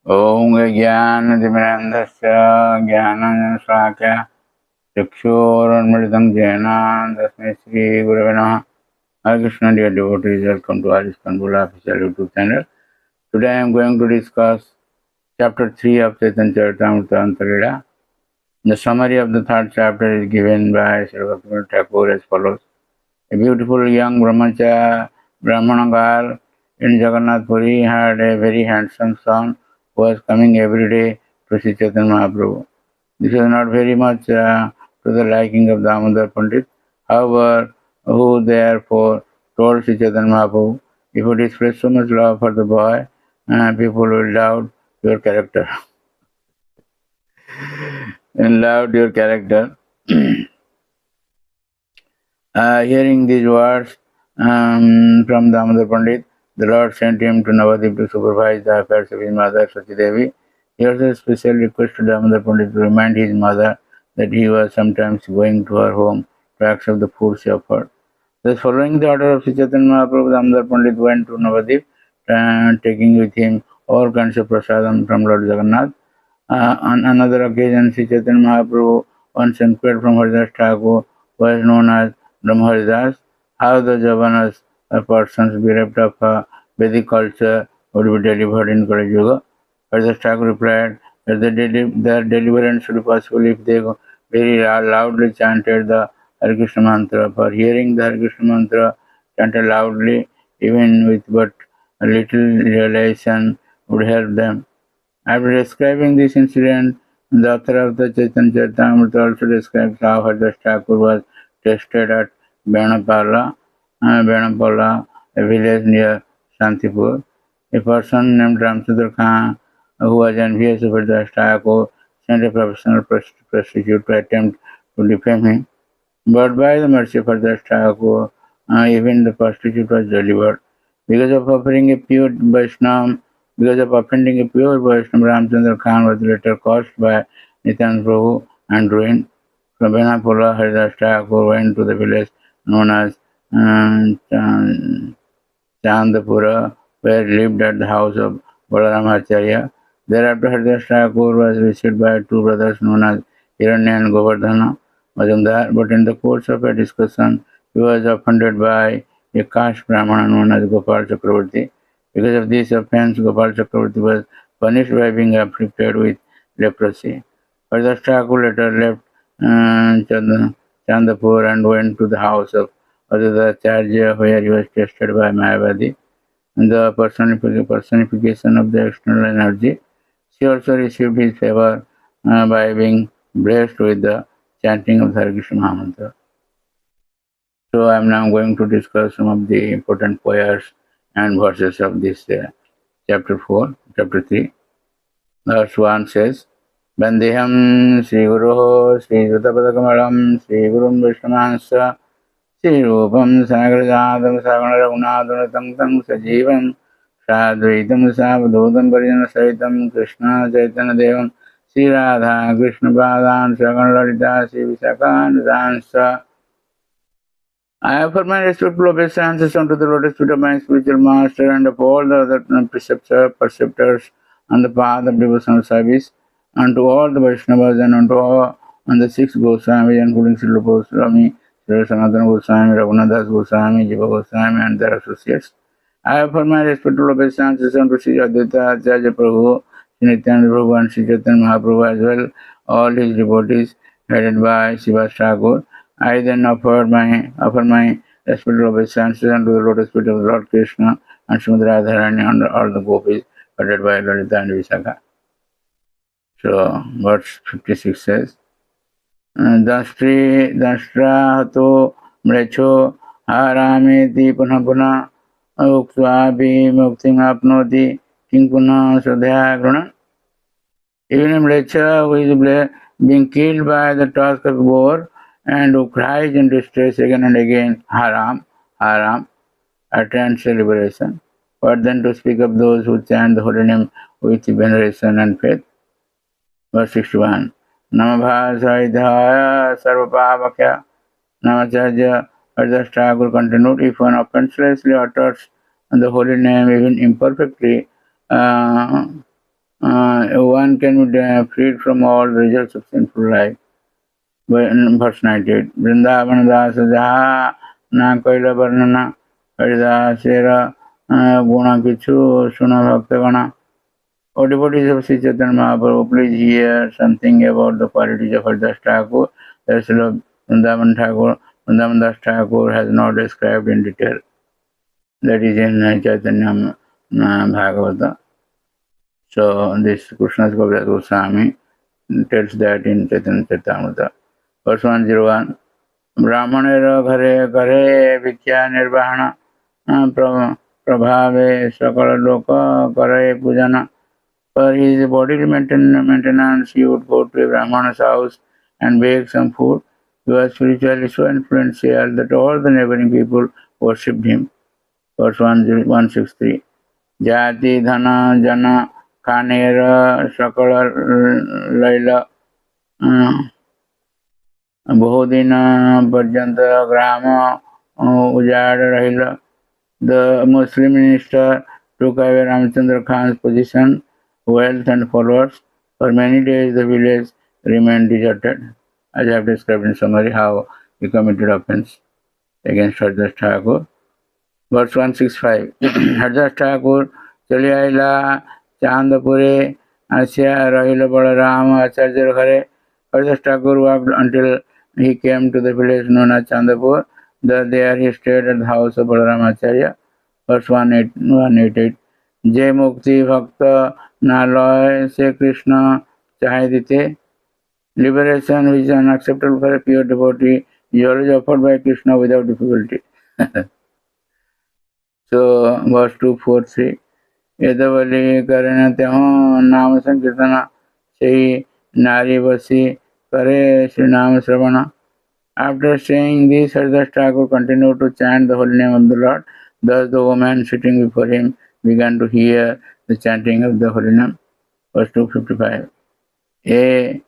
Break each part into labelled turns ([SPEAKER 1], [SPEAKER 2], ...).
[SPEAKER 1] ॐ ज्ञानतिमिरन्धस्य ज्ञानाञ्जनशलाकया चक्षुरुन्मिलितं येन तस्मै श्रीगुरवे नमः. Hare Krishna, dear devotees, welcome to Arish Kanbula official YouTube channel. Today I am going to discuss chapter 3 of Chaitanya Charitamrita Antarila. The summary of the third chapter is given by Sri Bhaktivinoda Thakur as follows. A beautiful young Brahmana girl in Jagannath Puri had a very handsome son who was coming every day to see Chaitanya Mahaprabhu. This was not very much to the liking of Damodar Pandit, however, who therefore told Sri Chaitanya Mahaprabhu, if you display so much love for the boy, people will doubt your character. And loved your character. Hearing these words from Damodar Pandit, the Lord sent him to Navadip to supervise the affairs of his mother, Sati Devi. He also specially requested Damodar Pandit to remind his mother that he was sometimes going to her home to accept the food she offered. Thus, following the order of Sri Chaitanya Mahaprabhu, Damodar Pandit went to Navadip, taking with him all kinds of prasadam from Lord Jagannath. On another occasion, Sri Chaitanya Mahaprabhu once inquired from Haridas Thakur, who was known as Brahmaharidas, how the Javanas, persons bereft of Vedic culture, would be delivered in Kali Yuga. Haridas Thakur replied that their deliverance should be possible if they very loudly chanted the Hare Krishna mantra. For hearing the Hare Krishna mantra chanted loudly, even with but a little realization, would help them. After describing this incident, the author of the Chaitanya Charitamrita also describes how Haridas Thakur was tested at Benapala, a village near Shantipur. A person named Ramchandra Khan, who was envious of Haridas Thakur, sent a professional prostitute to attempt to defame him. But by the mercy of Haridas Thakur, even the prostitute was delivered. Because of offering a pure Vaishnava, Ramchandra Khan was later caused by Nityananda Prabhu and ruined. From Benapola, Haridas Thakur went to the village known as Chandapura, where he lived at the house of Balaram Acharya. Thereafter, Haridas Thakur was received by two brothers known as Hiranya and Govardhana Majumdar, but in the course of a discussion, he was offended by a caste Brahmana known as Gopal Chakravarti. Because of this offense, Gopal Chakravarti was punished by being afflicted with leprosy. Haridas Thakur later left Chandapur and went to the house of Advaitacharya, where he was tested by Mayavadi, the personification of the external energy. She also received his favor by being blessed with the chanting of the Hare Krishna Mahamantra. So I am now going to discuss some of the important poems and verses of this chapter 3. Verse 1 says, Bandeham Sri Guruho Sri Jutapadakamalam Sri Gurun Vishnamansa Sri Rupam Sagrajadam Sagana Raghunathan Tang Sajivam Sadvaitam Savadodam Parijana Saitam Krishna Chaitanya Devam Sri Radha Krishna Padan Sagan Lalita Sri Visakan Dansa. I offer my respectful obeisances unto the lotus feet of my spiritual master and of all the other preceptors on the path of devotional service, unto all the Vaishnavas and unto all and the six Goswamis, including Sri Rupa Goswami, Sri Sanatana Goswami, Raghunathas Goswami, Jiva Goswami, and their associates. I offer my respectful obeisances unto Sri Advaita Acharya Prabhu, Sri Nityananda Prabhu, and Sri Chaitanya Mahaprabhu as well, all his devotees, headed by Srivas Thakur. I then offer my respectful obeisances unto the lotus feet of Lord Krishna and Srimati Radharani and all the gopis, headed by Lalita and Visakha. So, verse 56 says, Dashtrahato mrecho harameti punha punha uktvapi muktim apnoti king punha swadhya gruna. Even a mlecha who is being killed by the tusk of boar and who cries in distress again and again, haram, attains liberation. But then to speak of those who chant the holy name with veneration and faith. Verse 61. Namabhasaidhaya sarvapavakya Namacharya Haridas Thakur continued, if one offenselessly utters the holy name even imperfectly, can be freed from all results of sinful life. Verse 98. Vrindavan das jaha na kaila varnana Haridasera guna kichu suna bhaktagana. O devotees of Sri Chaitanya Mahaprabhu, please hear something about the qualities of Haridas Thakur that Srila Vrindavan Das Thakur has not described in detail. That is in Chaitanya Bhagavata. So this Krishnadas Kaviraj Goswami tells that in Chaitanya Charitamrita. Verse 101. Brahmanera ghare ghare vikya nirvahana prabhave sakala loka kare pujana. For his bodily maintenance, he would go to a Brahmana's house and bake some food. He was spiritually so influential that all the neighboring people worshipped him. Verse 163. Jati dhana jana khanera sakala laila बहुदिन पर्यंत ग्राम उजाड़ रहिला. The Muslim minister took away Ramchandra Khan's position, wealth and followers. For many days the village remained deserted. As I have described in summary how he committed offense against Haridas Thakur. Verse 165. Haridas Thakur चली आइला चांदपुरे आसिया रहिला बलराम आचार्य घरे. Haridas Thakur walked until he came to the village known as Chandapur. There he stayed at the house of Balaram Acharya. Verse 188. Je mukti bhakta naloy se Krishna chahe dite. Liberation which is unacceptable for a pure devotee is always offered by Krishna without difficulty. So verse 243. Yadavali karena teho nama sankirtana sei nari vasi kare Sri Nama Sravana. After saying this, Haridas Thakur continued to chant the holy name of the Lord. Thus the woman sitting before him began to hear the chanting of the holy name. Verse 255. E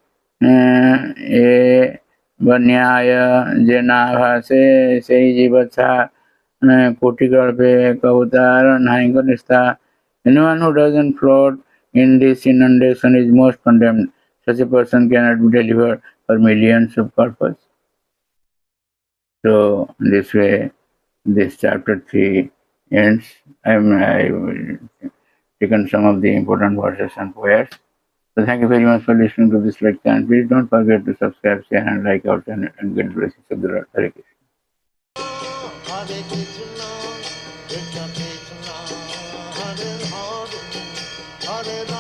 [SPEAKER 1] vanyaya jenavase sei jivatsa kotigalpe kavutar nahinga nistha. Anyone who doesn't float in this inundation is most condemned. Such a person cannot be delivered for millions of purposes. So this way, this chapter 3 ends. I've taken some of the important verses and prayers. So thank you very much for listening to this lecture, and please don't forget to subscribe, share, and like our channel, and get blessings of the Lord. Hare Krishna. Hare